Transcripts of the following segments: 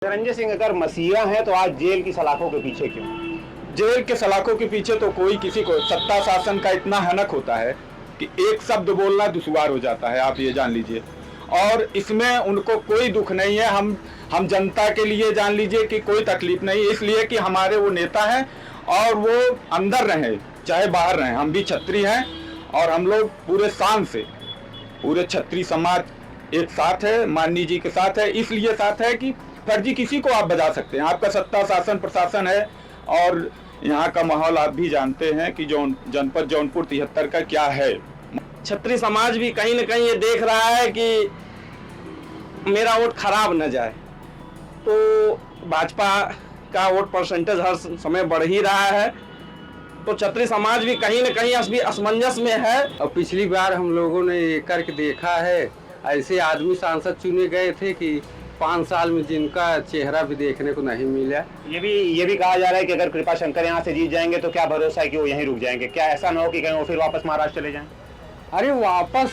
धनंजय सिंह अगर मसीहा हैं तो आज जेल की सलाखों के पीछे क्यों? जेल के सलाखों के पीछे तो कोई किसी को सत्ता शासन का इतना हनक होता है कि एक शब्द बोलना दुश्वार हो जाता है, आप ये जान लीजिए। और इसमें उनको कोई दुख नहीं है। हम जनता के लिए जान लीजिए कि कोई तकलीफ नहीं, इसलिए कि हमारे वो नेता हैं और वो अंदर रहें चाहे बाहर रहें। हम भी छत्री हैं और हम लोग पूरे शान से पूरे छत्री समाज एक साथ है, माननीय जी के साथ है। इसलिए साथ है कि फर्जी किसी को आप बजा सकते हैं, आपका सत्ता शासन प्रशासन है। और यहाँ का माहौल आप भी जानते हैं कि जनपद जौनपुर 73 का क्या है। छत्री समाज भी कहीं न कहीं ये देख रहा है कि मेरा वोट खराब न जाए, तो भाजपा का वोट परसेंटेज हर समय बढ़ ही रहा है, तो छत्री समाज भी कहीं न कहीं असमंजस में है। और पिछली बार हम लोगों ने ये करके देखा है, ऐसे आदमी सांसद चुने गए थे कि 5 साल में जिनका चेहरा भी देखने को नहीं मिला। ये भी कहा जा रहा है कि अगर कृपा शंकर यहाँ से जीत जाएंगे तो क्या भरोसा है कि वो यहीं रुक जाएंगे? क्या ऐसा ना हो कि कहीं वो फिर वापस महाराष्ट्र चले जाएं? अरे वापस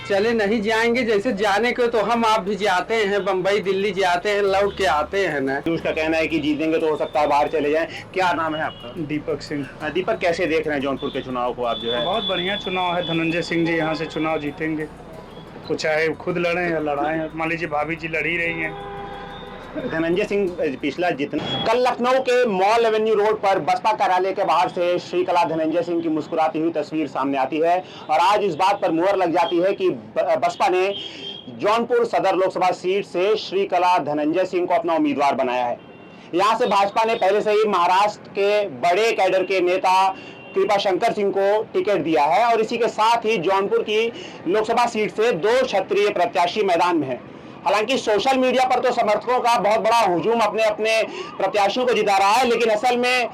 चले नहीं जाएंगे, जैसे जाने के तो हम आप भी जाते हैं, बम्बई दिल्ली जाते हैं, लौट के आते हैं ना। उसका कहना है कि जीतेंगे तो हो सकता है बाहर चले जाएं। क्या नाम है आपका? दीपक सिंह। दीपक, कैसे देख रहे हैं जौनपुर के चुनाव को आप? जो है बहुत बढ़िया चुनाव है, धनंजय सिंह जी यहाँ से चुनाव जीतेंगे, तो चाहे खुद लड़ें या लड़ाएं। मान लीजिए भाभी जी लड़ ही रही हैं। धनंजय सिंह पिछला जितना कल लखनऊ के मॉल एवेन्यू रोड पर बसपा कार्यालय के बाहर से श्रीकला धनंजय सिंह की मुस्कुराती हुई तस्वीर सामने आती है और आज इस बात पर मुहर लग जाती है कि बसपा ने जौनपुर सदर लोकसभा सीट से श्रीकला धनंजय सिंह को अपना उम्मीदवार बनाया है। यहां से भाजपा ने पहले से ही महाराष्ट्र के बड़े कैडर के नेता कृपा शंकर सिंह को टिकट दिया है और इसी के साथ ही जौनपुर की लोकसभा सीट से 2 क्षत्रिय प्रत्याशी मैदान में है। हालांकि सोशल मीडिया पर तो समर्थकों का बहुत बड़ा हुजूम अपने अपने प्रत्याशियों को जिता रहा है, लेकिन असल में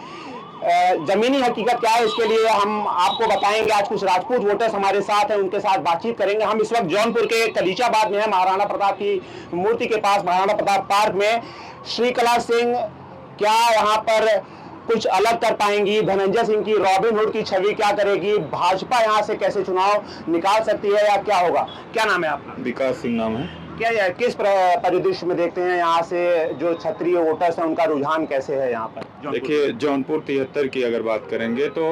जमीनी हकीकत क्या है इसके लिए हम आपको बताएंगे। आज कुछ राजपूत वोटर्स हमारे साथ हैं, उनके साथ बातचीत करेंगे। हम इस वक्त जौनपुर के कलीचाबाद में हैं, महाराणा प्रताप की मूर्ति के पास महाराणा प्रताप पार्क में। श्रीकला सिंह क्या यहाँ पर कुछ अलग कर पाएंगी? धनंजय सिंह की रॉबिनहुड की छवि क्या करेगी? भाजपा यहाँ से कैसे चुनाव निकाल सकती है या क्या होगा? क्या नाम है आपका? विकास सिंह नाम है। क्या किस परिदृश्य में देखते हैं यहाँ से जो क्षत्रिय वोटर्स हैं उनका रुझान कैसे है यहाँ पर? देखिए, जौनपुर 73 की अगर बात करेंगे तो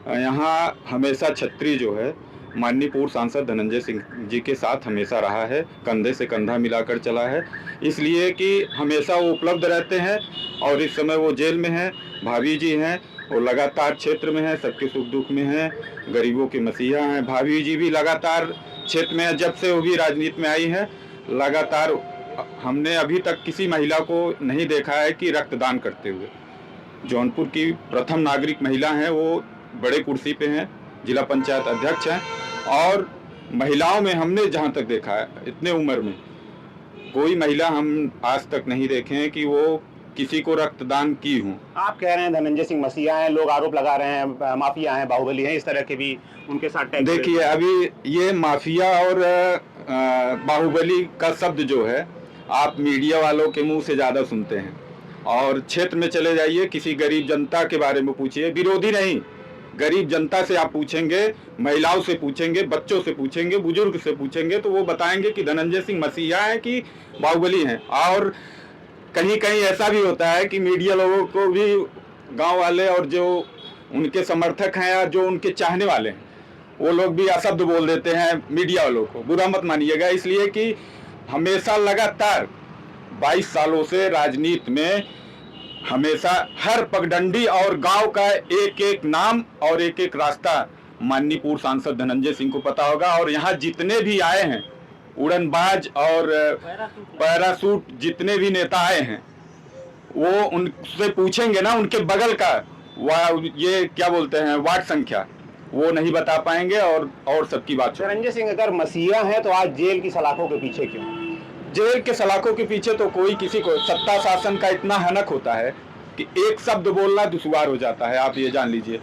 यहाँ हमेशा छत्री जो है माननीय पूर्व सांसद धनंजय सिंह जी के साथ हमेशा रहा है, कंधे से कंधा मिलाकर चला है, इसलिए कि हमेशा वो उपलब्ध रहते हैं। और इस समय वो जेल में हैं, भाभी जी हैं, वो लगातार क्षेत्र में हैं, सबके सुख दुख में हैं, गरीबों के मसीहा हैं। भाभी जी भी लगातार क्षेत्र में, जब से वो भी राजनीति में आई हैं, लगातार हमने अभी तक किसी महिला को नहीं देखा है कि रक्तदान करते हुए। जौनपुर की प्रथम नागरिक महिला हैं, वो बड़े कुर्सी पे हैं, जिला पंचायत अध्यक्ष हैं। और महिलाओं में हमने जहाँ तक देखा है, इतने उम्र में कोई महिला हम आज तक नहीं देखे हैं कि वो किसी को रक्तदान की हूँ। आप कह रहे हैं धनंजय सिंह मसीहा हैं, लोग आरोप लगा रहे हैं माफिया हैं, बाहुबली हैं, इस तरह के भी उनके साथ टैग। देखिए, अभी ये माफिया और बाहुबली का शब्द जो है आप मीडिया वालों के मुंह से ज़्यादा सुनते हैं। और क्षेत्र में चले जाइए, किसी गरीब जनता के बारे में पूछिए, विरोधी नहीं, गरीब जनता से आप पूछेंगे, महिलाओं से पूछेंगे, बच्चों से पूछेंगे, बुजुर्ग से पूछेंगे, तो वो बताएंगे कि धनंजय सिंह मसीहा है कि बाहुबली हैं। और कहीं कहीं ऐसा भी होता है कि मीडिया लोगों को भी गांव वाले और जो उनके समर्थक हैं या जो उनके चाहने वाले हैं, वो लोग भी अशब्द बोल देते हैं मीडिया वालों को, बुरा मत मानिएगा। इसलिए कि हमेशा लगातार 22 सालों से राजनीति में हमेशा हर पगडंडी और गांव का एक एक नाम और एक एक रास्ता माननीय पूर्व सांसद धनंजय सिंह को पता होगा। और यहाँ जितने भी आए हैं, उड़नबाज और पैरासूट जितने भी नेता आए हैं, वो उनसे पूछेंगे ना, उनके बगल का ये क्या बोलते हैं वार्ड संख्या, वो नहीं बता पाएंगे। और सबकी बात। धनंजय सिंह अगर मसीहा हैं तो आज जेल की सलाखों के पीछे क्यों? जेल के सलाखों के पीछे तो कोई किसी को सत्ता शासन का इतना हनक होता है कि एक शब्द बोलना दुश्वार हो जाता है, आप ये जान लीजिए।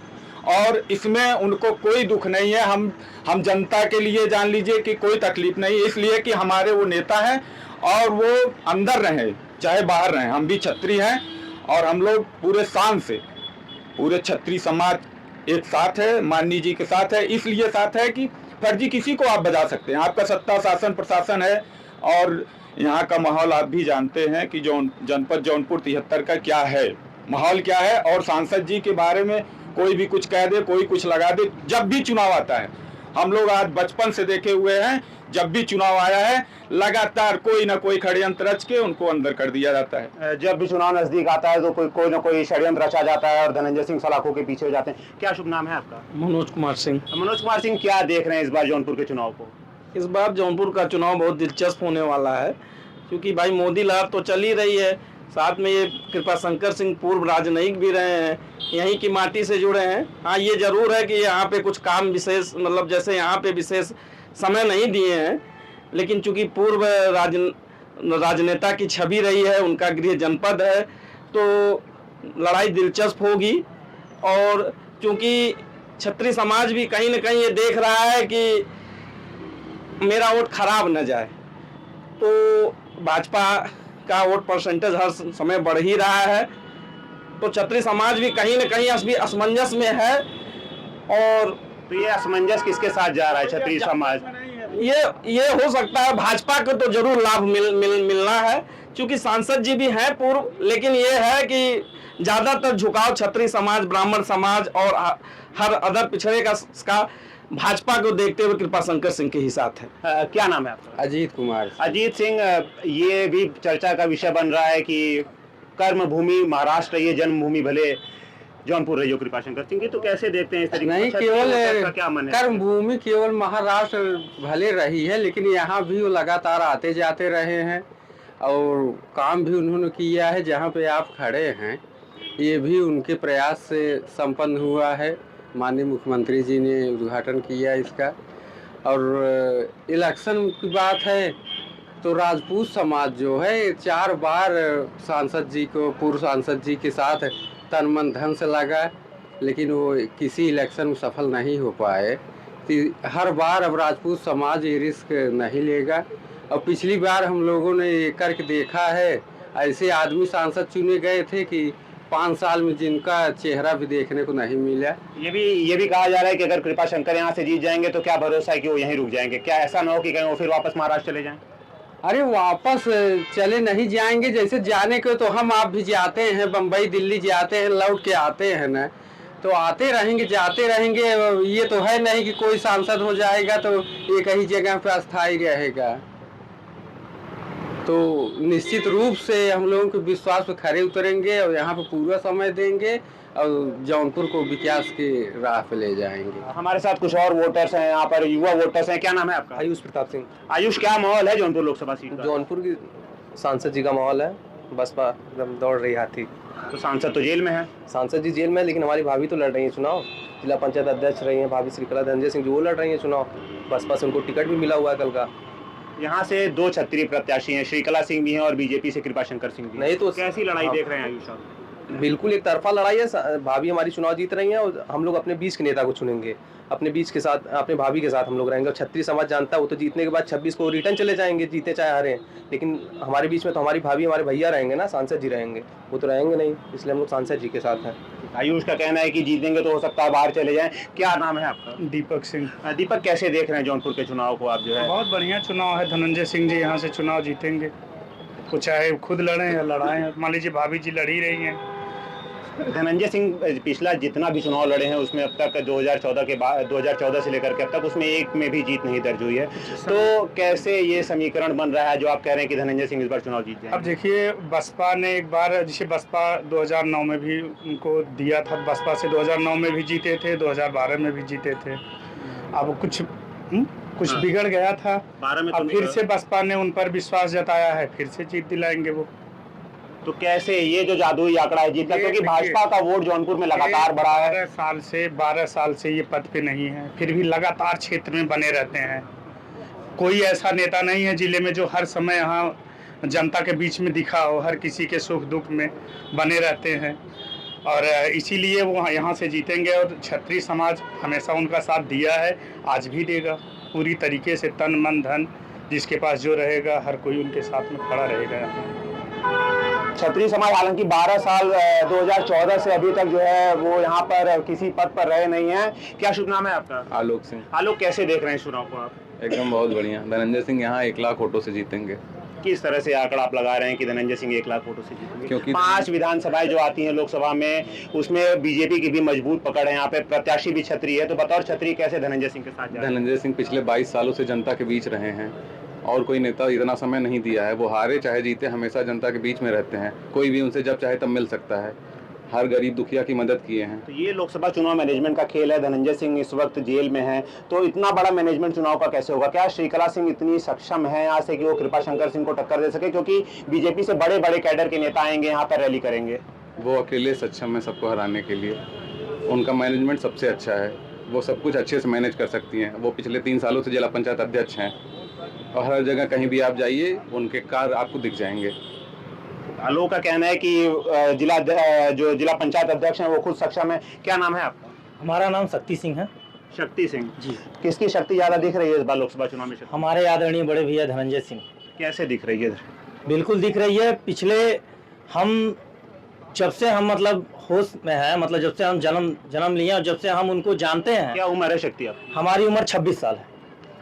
और इसमें उनको कोई दुख नहीं है। हम जनता के लिए जान लीजिए कि कोई तकलीफ नहीं, इसलिए कि हमारे वो नेता हैं और वो अंदर रहें चाहे बाहर रहें। हम भी छत्री हैं और हम लोग पूरे शान से पूरे छत्री समाज एक साथ है, माननीय जी के साथ है। इसलिए साथ है कि फर्जी किसी को आप बजा सकते हैं, आपका सत्ता शासन प्रशासन है, और यहाँ का माहौल आप भी जानते हैं कि जनपद जौनपुर 73 का क्या है, माहौल क्या है। और सांसद जी के बारे में कोई भी कुछ कह दे, कोई कुछ लगा दे, जब भी चुनाव आता है, हम लोग आज बचपन से देखे हुए हैं, जब भी चुनाव आया है लगातार कोई ना कोई षड्यंत्र रच के उनको अंदर कर दिया जाता है। जब भी चुनाव नजदीक आता है तो कोई ना कोई षड्यंत्र रचा जाता है और धनंजय सिंह सलाखों के पीछे हो जाते हैं। क्या शुभ नाम है आपका? मनोज कुमार सिंह। मनोज कुमार सिंह, क्या देख रहे हैं इस बार जौनपुर के चुनाव को? इस बार जौनपुर का चुनाव बहुत दिलचस्प होने वाला है, क्योंकि भाई मोदी लहर तो चल ही रही है, साथ में ये कृपा शंकर सिंह पूर्व राजनयिक भी रहे हैं, यहीं की माटी से जुड़े हैं। हाँ, ये जरूर है कि यहाँ पे कुछ काम विशेष, मतलब जैसे यहाँ पे विशेष समय नहीं दिए हैं, लेकिन चूंकि पूर्व राजनेता की छवि रही है, उनका गृह जनपद है, तो लड़ाई दिलचस्प होगी। और चूंकि क्षत्रिय समाज भी कहीं ना कहीं ये देख रहा है कि मेरा वोट खराब न जाए, तो भाजपा का वोट परसेंटेज हर समय बढ़ ही रहा है, तो क्षत्रिय समाज भी कहीं न कहीं असमंजस में है। और तो ये असमंजस किसके साथ जा रहा है क्षत्रिय समाज? ये हो सकता है भाजपा को तो जरूर लाभ मिलना है, क्योंकि सांसद जी भी हैं पूर्व, लेकिन ये है कि ज्यादातर झुकाव क्षत्रिय समाज, ब्राह्मण समाज और हर अदर पिछड़े का भाजपा को देखते हुए कृपा शंकर सिंह के ही साथ है। क्या नाम है आपका? अजीत कुमार। अजीत सिंह, ये भी चर्चा का विषय बन रहा है कि कर्म भूमि महाराष्ट्र, ये जन्मभूमि भले जौनपुर रही हो कृपा शंकर सिंह की, तो कैसे देखते हैं इस तरीके? नहीं, केवल क्या मन है? कर्म भूमि केवल महाराष्ट्र भले रही है, लेकिन यहाँ भी वो लगातार आते जाते रहे हैं और काम भी उन्होंने किया है। जहाँ पे आप खड़े हैं, ये भी उनके प्रयास से संपन्न हुआ है। माननीय मुख्यमंत्री जी ने उद्घाटन किया इसका। और इलेक्शन की बात है तो राजपूत समाज जो है 4 बार सांसद जी को, पूर्व सांसद जी के साथ तन मन धन से लगा, लेकिन वो किसी इलेक्शन में सफल नहीं हो पाए। तो हर बार अब राजपूत समाज ये रिस्क नहीं लेगा। और पिछली बार हम लोगों ने ये करके देखा है, ऐसे आदमी सांसद चुने गए थे कि 5 साल में जिनका चेहरा भी देखने को नहीं मिला। ये भी कहा जा रहा है कि अगर कृपा शंकर यहाँ से जीत जाएंगे तो क्या भरोसा है कि वो यहीं रुक जाएंगे? क्या ऐसा ना हो कि कहीं वो फिर वापस महाराष्ट्र चले जाएं? अरे वापस चले नहीं जाएंगे, जैसे जाने के तो हम आप भी जाते हैं, बम्बई दिल्ली जाते हैं, लौट के आते हैं ना, तो आते रहेंगे जाते रहेंगे। ये तो है नहीं कि कोई सांसद हो जाएगा तो एक ही जगह पे अस्थायी रहेगा। तो निश्चित रूप से हम लोगों के विश्वास पे खरे उतरेंगे और यहाँ पे पूरा समय देंगे और जौनपुर को विकास की राह पे ले जाएंगे। हमारे साथ कुछ और वोटर्स हैं, यहाँ पर युवा वोटर्स हैं। क्या नाम है आपका? आयुष प्रताप सिंह। आयुष, क्या माहौल है जौनपुर लोकसभा सीट का? जौनपुर की सांसद जी का माहौल है, बसपा एकदम दौड़ रही हाथी। तो सांसद तो जेल में है। सांसद जी जेल में है, लेकिन हमारी भाभी तो लड़ रही है चुनाव, जिला पंचायत अध्यक्ष रही हैं भाभी श्रीकला धनंजय सिंह, जो वो लड़ रही है चुनाव। बसपा से उनको टिकट भी मिला हुआ है कल का। यहाँ से 2 क्षत्रिय प्रत्याशी हैं, श्रीकला सिंह भी हैं और बीजेपी से कृपा शंकर सिंह भी। नहीं तो कैसी लड़ाई देख रहे हैं आयुष आप? बिल्कुल एक तरफा लड़ाई है। भाभी हमारी चुनाव जीत रही हैं और हम लोग अपने बीच के नेता को चुनेंगे, अपने बीच के साथ, अपने भाभी के साथ हम लोग रहेंगे। और क्षत्रिय समाज जानता है वो तो जीतने के बाद 26 को रिटर्न चले जाएंगे, जीते चाहे हारे, लेकिन हमारे बीच में तो हमारी भाभी, हमारे भैया रहेंगे ना, सांसद जी रहेंगे। वो तो रहेंगे नहीं, इसलिए हम लोग सांसद जी के साथ हैं। आयुष का कहना है कि जीतेंगे तो हो सकता है बाहर चले जाएं। क्या नाम है आपका? दीपक सिंह। दीपक, कैसे देख रहे हैं जौनपुर के चुनाव को आप जो है? बहुत बढ़िया चुनाव है, धनंजय सिंह जी यहाँ से चुनाव जीतेंगे, वो चाहे खुद लड़ें या लड़ाएं। मान लीजिए भाभी जी लड़ी रही हैं। धनंजय सिंह पिछला जितना भी चुनाव लड़े हैं उसमें अब तक 2014 के बाद, 2014 से लेकर के अब तक उसमें एक में भी जीत नहीं दर्ज हुई है। तो कैसे ये समीकरण बन रहा है जो आप कह रहे हैं कि धनंजय सिंह इस बार चुनाव जीत जाएंगे? अब देखिए, बसपा ने एक बार, जैसे बसपा 2009 में भी उनको दिया था, बसपा से 2009 में भी जीते थे, 2012 में भी जीते थे। अब कुछ बिगड़ गया था, 12 में अब फिर से बसपा ने उन पर विश्वास जताया है, फिर से जीत दिलाएंगे वो। तो कैसे ये जो जादुई आंकड़ा है जीत का, क्योंकि भाजपा का वोट जौनपुर में लगातार बढ़ा है। 12 साल से ये पद पे नहीं है, फिर भी लगातार क्षेत्र में बने रहते हैं। कोई ऐसा नेता नहीं है जिले में जो हर समय यहाँ जनता के बीच में दिखा हो, हर किसी के सुख दुख में बने रहते हैं और इसीलिए वो यहाँ से जीतेंगे। और क्षत्रिय समाज हमेशा उनका साथ दिया है, आज भी देगा पूरी तरीके से, तन मन धन जिसके पास जो रहेगा, हर कोई उनके साथ में खड़ा रहेगा। क्षत्रिय समाज हालांकि 12 साल 2014 से अभी तक जो है वो यहाँ पर किसी पद पर रहे नहीं है। क्या शुभ नाम है आपका? आलोक सिंह। आलोक, कैसे देख रहे हैं चुनाव को आप? एकदम बहुत बढ़िया। धनंजय सिंह यहाँ 1 लाख वोटों से जीतेंगे। किस तरह से आंकड़ा आप लगा रहे हैं कि धनंजय सिंह 1 लाख वोटों से जीतेंगे? क्योंकि 5 विधानसभाएं जो आती हैं लोकसभा में, उसमें बीजेपी की भी मजबूत पकड़ है, यहाँ पे प्रत्याशी भी छतरी है, तो बतौर छतरी कैसे धनंजय सिंह के साथ जा रहे हैं? धनंजय सिंह पिछले 22 सालों से जनता के बीच रहे हैं और कोई नेता इतना समय नहीं दिया है। वो हारे चाहे जीते हमेशा जनता के बीच में रहते हैं। कोई भी उनसे जब चाहे तब मिल सकता है। हर गरीब दुखिया की मदद किए हैं। तो ये लोकसभा चुनाव मैनेजमेंट का खेल है। धनंजय सिंह इस वक्त जेल में हैं, तो इतना बड़ा मैनेजमेंट चुनाव का कैसे होगा? क्या श्रीकला सिंह इतनी सक्षम है यहाँ से कि वो कृपा शंकर सिंह को टक्कर दे सके? क्योंकि बीजेपी से बड़े बड़े कैडर के नेता आएंगे यहाँ पर, रैली करेंगे। वो अकेले सक्षम है सबको हराने के लिए। उनका मैनेजमेंट सबसे अच्छा है। वो सब कुछ अच्छे से मैनेज कर सकती हैं। वो पिछले 3 सालों से जिला पंचायत अध्यक्ष हैं और हर जगह कहीं भी आप जाइए उनके कार्य आपको दिख जाएंगे। लोगों का कहना है कि जिला पंचायत अध्यक्ष हैं वो खुद सक्षम है। क्या नाम है आपका? हमारा नाम शक्ति सिंह है। शक्ति सिंह जी। किसकी शक्ति ज्यादा दिख रही है इस बार लोकसभा चुनाव में? हमारे आदरणीय बड़े भैया धनंजय सिंह। कैसे दिख रही है? बिल्कुल दिख रही है। पिछले हम जब से हम मतलब होश में है, मतलब जब से हम जन्म लिए और जब से हम उनको जानते हैं। क्या उम्र है शक्ति आप? हमारी उम्र 26 साल है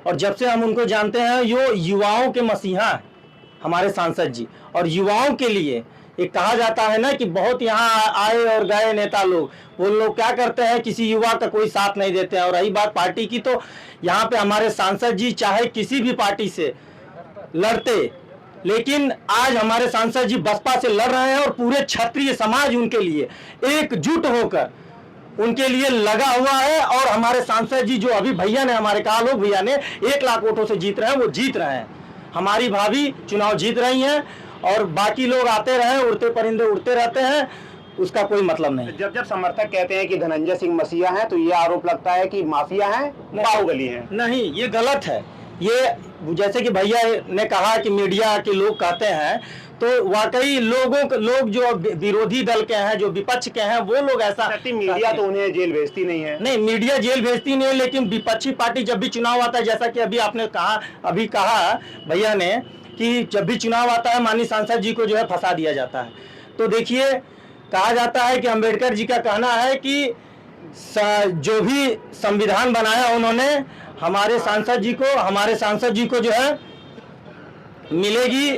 और जब से हम उनको जानते हैं यो युवाओं के मसीहा हैं हमारे सांसद जी। और युवाओं के लिए एक कहा जाता है ना कि बहुत यहाँ आए और गए नेता लोग, वो लोग क्या करते हैं, किसी युवा का कोई साथ नहीं देते हैं। और रही बात पार्टी की, तो यहाँ पे हमारे सांसद जी चाहे किसी भी पार्टी से लड़ते, लेकिन आज हमारे सांसद जी बसपा से लड़ रहे हैं और पूरे क्षत्रिय समाज उनके लिए एकजुट होकर उनके लिए लगा हुआ है। और हमारे सांसद जी जो अभी भैया ने हमारे कहा लोग भैया ने 1 लाख वोटों से जीत रहे हैं, वो जीत रहे हैं। हमारी भाभी चुनाव जीत रही हैं और बाकी लोग आते रहे, उड़ते परिंदे उड़ते रहते हैं, उसका कोई मतलब नहीं। जब जब समर्थक कहते हैं कि धनंजय सिंह मसीहा हैं, तो ये आरोप लगता है कि माफिया हैं, बाहुबली हैं। नहीं, ये गलत है। ये जैसे कि भैया ने कहा कि मीडिया के लोग कहते हैं, तो वाकई लोग जो विरोधी दल के हैं, जो विपक्ष के हैं, वो लोग ऐसा। मीडिया तो उन्हें जेल भेजती नहीं है। नहीं, मीडिया जेल भेजती नहीं है, लेकिन विपक्षी पार्टी जब भी चुनाव आता है, जैसा कि अभी आपने कहा भैया ने कि जब भी चुनाव आता है माननीय सांसद जी को जो है फंसा दिया जाता है। तो देखिए, कहा जाता है कि अंबेडकर जी का कहना है कि जो भी संविधान बनाया उन्होंने, हमारे सांसद जी को जो है मिलेगी,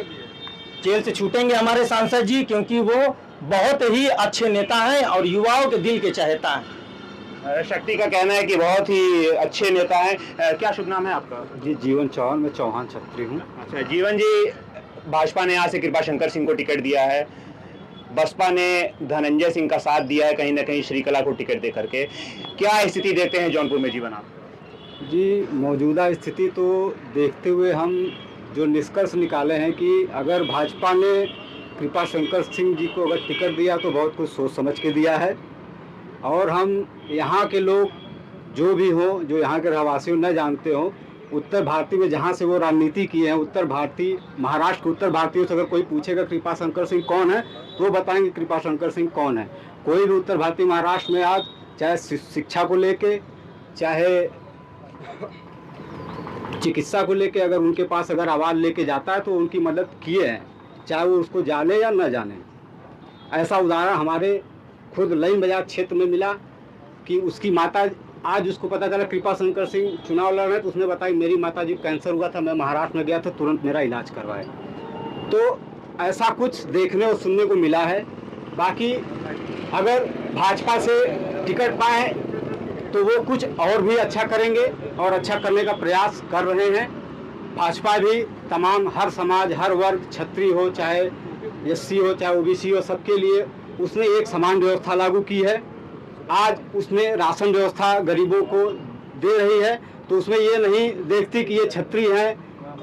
जेल से छूटेंगे हमारे सांसद जी, क्योंकि वो बहुत ही अच्छे नेता हैं और युवाओं के दिल के चहेता हैं। शक्ति का कहना है कि बहुत ही अच्छे नेता हैं। क्या शुभ नाम है आपका? जी, जीवन चौहान। मैं चौहान छत्री हूँ। अच्छा जीवन जी, भाजपा ने यहाँ से कृपा शंकर सिंह को टिकट दिया है, बसपा ने धनंजय सिंह का साथ दिया है कहीं ना कहीं श्रीकला को टिकट दे करके। क्या स्थिति देखते हैं जौनपुर में जीवन आप? जी, मौजूदा स्थिति तो देखते हुए हम जो निष्कर्ष निकाले हैं कि अगर भाजपा ने कृपा शंकर सिंह जी को अगर टिकट दिया तो बहुत कुछ सोच समझ के दिया है। और हम यहाँ के लोग जो भी हों, जो यहाँ के रहवासी न जानते हों, उत्तर भारतीय में जहाँ से वो राजनीति किए हैं, उत्तर भारतीय महाराष्ट्र के उत्तर भारतीयों से अगर कोई पूछेगा कृपा शंकर सिंह कौन है, तो वो बताएंगे कृपा शंकर सिंह कौन है। कोई भी उत्तर भारतीय महाराष्ट्र में आज चाहे शिक्षा को लेके, चाहे चिकित्सा को लेके, अगर उनके पास अगर आवाज़ लेके जाता है तो उनकी मदद किए हैं, चाहे वो उसको जाने या न जाने। ऐसा उदाहरण हमारे खुद लाइन बाजार क्षेत्र में मिला कि उसकी माता, आज उसको पता चला कृपा शंकर सिंह चुनाव लड़ रहे हैं, तो उसने बताया मेरी माता जी कैंसर हुआ था, मैं महाराष्ट्र में गया था, तुरंत मेरा इलाज करवाए। तो ऐसा कुछ देखने और सुनने को मिला है। बाकी अगर भाजपा से टिकट पाए तो वो कुछ और भी अच्छा करेंगे और अच्छा करने का प्रयास कर रहे हैं। भाजपा भी तमाम हर समाज, हर वर्ग, क्षत्रिय हो चाहे एससी हो चाहे ओबीसी हो, सबके लिए उसने एक समान व्यवस्था लागू की है। आज उसमें राशन व्यवस्था गरीबों को दे रही है, तो उसमें ये नहीं देखती कि ये क्षत्रिय है,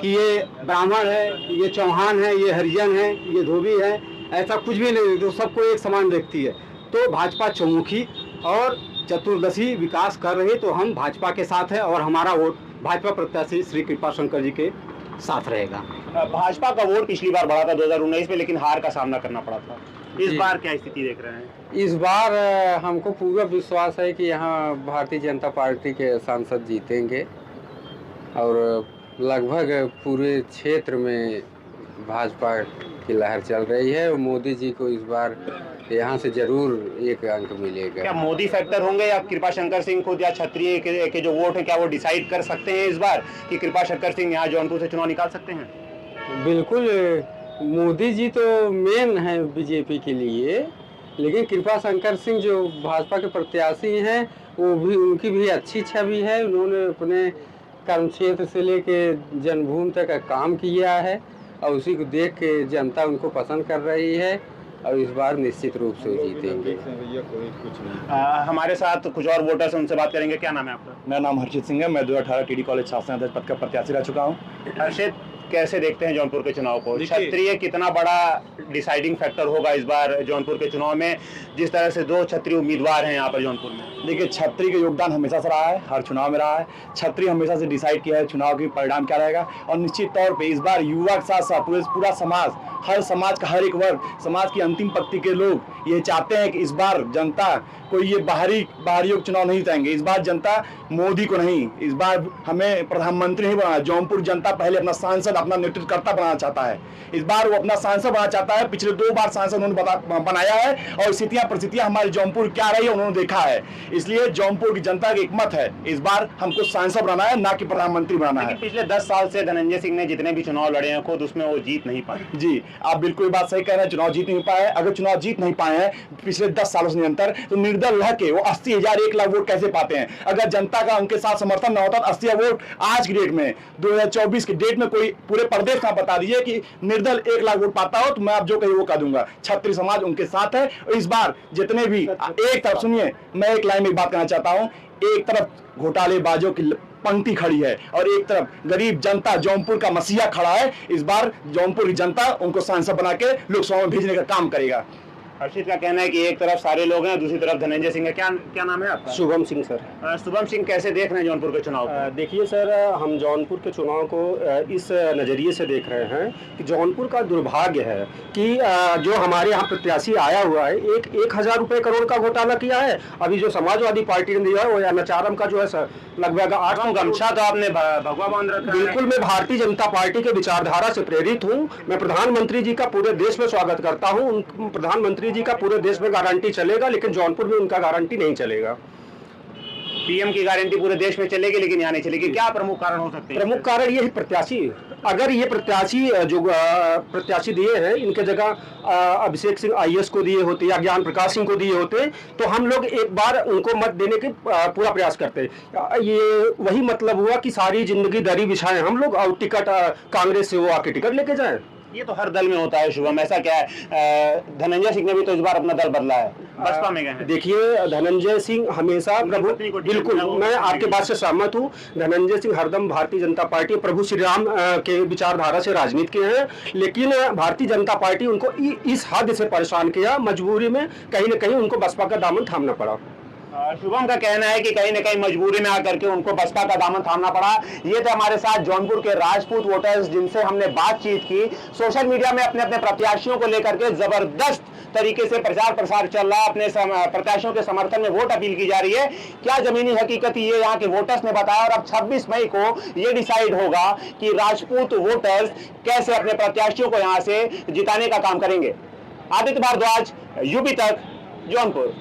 कि ये ब्राह्मण है, ये चौहान है, ये हरिजन है, ये धोबी है, ऐसा कुछ भी नहीं, तो सबको एक समान देखती है। तो भाजपा चौमुखी और चतुर्दशी विकास कर रही, तो हम भाजपा के साथ हैं और हमारा वोट भाजपा प्रत्याशी श्री कृपा शंकर जी के साथ रहेगा। भाजपा का वोट पिछली बार बढ़ा था 2019 में, लेकिन हार का सामना करना पड़ा था। इस बार क्या स्थिति देख रहे हैं? इस बार हमको पूरा विश्वास है कि यहाँ भारतीय जनता पार्टी के सांसद जीतेंगे और लगभग पूरे क्षेत्र में भाजपा की लहर चल रही है और मोदी जी को इस बार यहाँ से जरूर 1 अंक मिलेगा। क्या मोदी फैक्टर होंगे या कृपा शंकर सिंह खुद या क्षत्रिय के जो वोट है क्या वो डिसाइड कर सकते हैं इस बार कि कृपा शंकर सिंह यहाँ जौनपुर से चुनाव निकाल सकते हैं? बिल्कुल, मोदी जी तो मेन है बीजेपी के लिए, लेकिन कृपा शंकर सिंह जो भाजपा के प्रत्याशी हैं वो भी, उनकी भी अच्छी छवि है। उन्होंने अपने कर्म क्षेत्र से लेके जन्मभूमि तक का काम किया है और उसी को देख के जनता उनको पसंद कर रही है और इस बार निश्चित रूप से जीतेंगे। हमारे साथ कुछ और वोटर्स उनसे बात करेंगे। क्या नाम है आपका? मेरा नाम हर्षित सिंह है। मैं 2018 टीडी कॉलेज शासन अध्यक्ष पद का प्रत्याशी रह चुका हूँ। हर्षित, कैसे देखते हैं जौनपुर के चुनाव को? क्षत्रिय कितना बड़ा डिसाइडिंग फैक्टर होगा इस बार जौनपुर के चुनाव में, जिस तरह से 2 क्षत्रिय उम्मीदवार हैं यहाँ पर जौनपुर में? देखिए, क्षत्रिय का योगदान हमेशा से रहा है, हर चुनाव में रहा है। क्षत्रिय हमेशा से डिसाइड किया है चुनाव की परिणाम क्या रहेगा और निश्चित तौर पे इस बार युवा के साथ साथ पूरा समाज, हर समाज का हर एक वर्ग, समाज की अंतिम पंक्ति के लोग ये चाहते हैं कि इस बार जनता कोई ये बाहरियों के चुनाव नहीं जिताएंगे। इस बार जनता मोदी को नहीं, इस बार हमें प्रधानमंत्री नहीं बनाना। जौनपुर जनता पहले अपना सांसद, अपना नेतृत्वकर्ता बनाना चाहता है। इस बार वो अपना सांसद बनाना चाहता है। पिछले 2 बार सांसद उन्होंने बनाया है और स्थितियां परिस्थितियां हमारे जौनपुर क्या रही है उन्होंने देखा है। इसलिए जौनपुर की जनता की एक मत है, इस बार हमको सांसद बनाना है, ना कि प्रधानमंत्री बनाना है। पिछले 10 साल से धनंजय सिंह ने जितने भी चुनाव लड़े हैं खुद उसमें वो जीत नहीं पाए। जी, आप बिल्कुल बात सही कह रहे हैं, चुनाव जीत नहीं पाए। अगर चुनाव जीत नहीं पाए हैं पिछले 10 सालों से निरंतर, तो निर्दल रह के वो 80,000 1 लाख वोट कैसे पाते हैं? अगर जनता का उनके साथ समर्थन न होता तो 80,000 वोट आज की डेट में 2024 की डेट में कोई पूरे प्रदेश में बता दीजिए कि निर्दल 1 लाख वोट पाता हो तो मैं आप जो कहीं वो कह दूंगा। क्षत्रिय समाज उनके साथ है और इस बार जितने भी एक तरफ, सुनिए मैं एक लाइन में बात कहना चाहता हूँ, एक तरफ घोटालेबाजों की पंक्ति खड़ी है और एक तरफ गरीब जनता जौनपुर का मसीहा खड़ा है। इस बार जौनपुर की जनता उनको सांसद बना के लोकसभा में भेजने का काम करेगा। हर्षित का कहना है कि एक तरफ सारे लोग हैं, दूसरी तरफ धनंजय सिंह है। क्या नाम है आपका? शुभम सिंह सर। शुभम सिंह, कैसे देख रहे हैं जौनपुर के चुनाव को? देखिए सर, हम जौनपुर के चुनाव को इस नज़रिए से देख रहे हैं कि जौनपुर का दुर्भाग्य है कि जो हमारे यहाँ प्रत्याशी आया हुआ है 1,000 रुपये करोड़ का घोटाला किया है। अभी जो समाजवादी पार्टी ने दिया है वो एनएचआरएम का जो है लगभग 8 गमछा तो आपने भगवा बांध रखा है। बिल्कुल, मैं भारतीय जनता पार्टी के विचारधारा से प्रेरित हूँ। मैं प्रधानमंत्री जी का पूरे देश में स्वागत करता हूँ। प्रधानमंत्री जी का पूरे देश में गारंटी चलेगा, लेकिन जौनपुर में उनका गारंटी नहीं चलेगा। पीएम की गारंटी पूरे देश में चलेगी लेकिन यहाँ नहीं चलेगी। क्या प्रमुख कारण हो सकते हैं? प्रमुख कारण ये है प्रत्याशी, अगर ये प्रत्याशी जो प्रत्याशी दिए हैं इनके जगह अभिषेक सिंह आईएएस को दिए होते या ज्ञान प्रकाश सिंह को दिए होते तो हम लोग एक बार उनको मत देने के पूरा प्रयास करते। ये वही मतलब हुआ कि सारी जिंदगी दरी बिछाएं हम लोग और टिकट कांग्रेस से वो आके टिकट लेके जाएं। ये तो हर दल में होता है शुभम, ऐसा क्या है? धनंजय सिंह ने भी तो इस बार अपना दल बदला है, बसपा में गए हैं। देखिए, धनंजय सिंह हमेशा प्रभु, बिल्कुल मैं आपके बात से सहमत हूँ। धनंजय सिंह हरदम भारतीय जनता पार्टी प्रभु श्री राम के विचारधारा से राजनीति के हैं, लेकिन भारतीय जनता पार्टी उनको इस हद से परेशान किया, मजबूरी में कहीं न कहीं उनको बसपा का दामन थामना पड़ा। शुभम का कहना है कि कहीं न कहीं मजबूरी में आकर के उनको बसपा का दामन थामना पड़ा। ये थे हमारे साथ जौनपुर के राजपूत वोटर्स जिनसे हमने बातचीत की। सोशल मीडिया में अपने अपने प्रत्याशियों को लेकर के जबरदस्त तरीके से प्रचार प्रसार चल रहा है, अपने प्रत्याशियों के समर्थन में वोट अपील की जा रही है। क्या जमीनी हकीकत ये यहाँ के वोटर्स ने बताया और अब 26 मई को ये डिसाइड होगा कि राजपूत वोटर्स कैसे अपने प्रत्याशियों को यहाँ से जिताने का काम करेंगे। आदित्य भारद्वाज, यूपी तक, जौनपुर।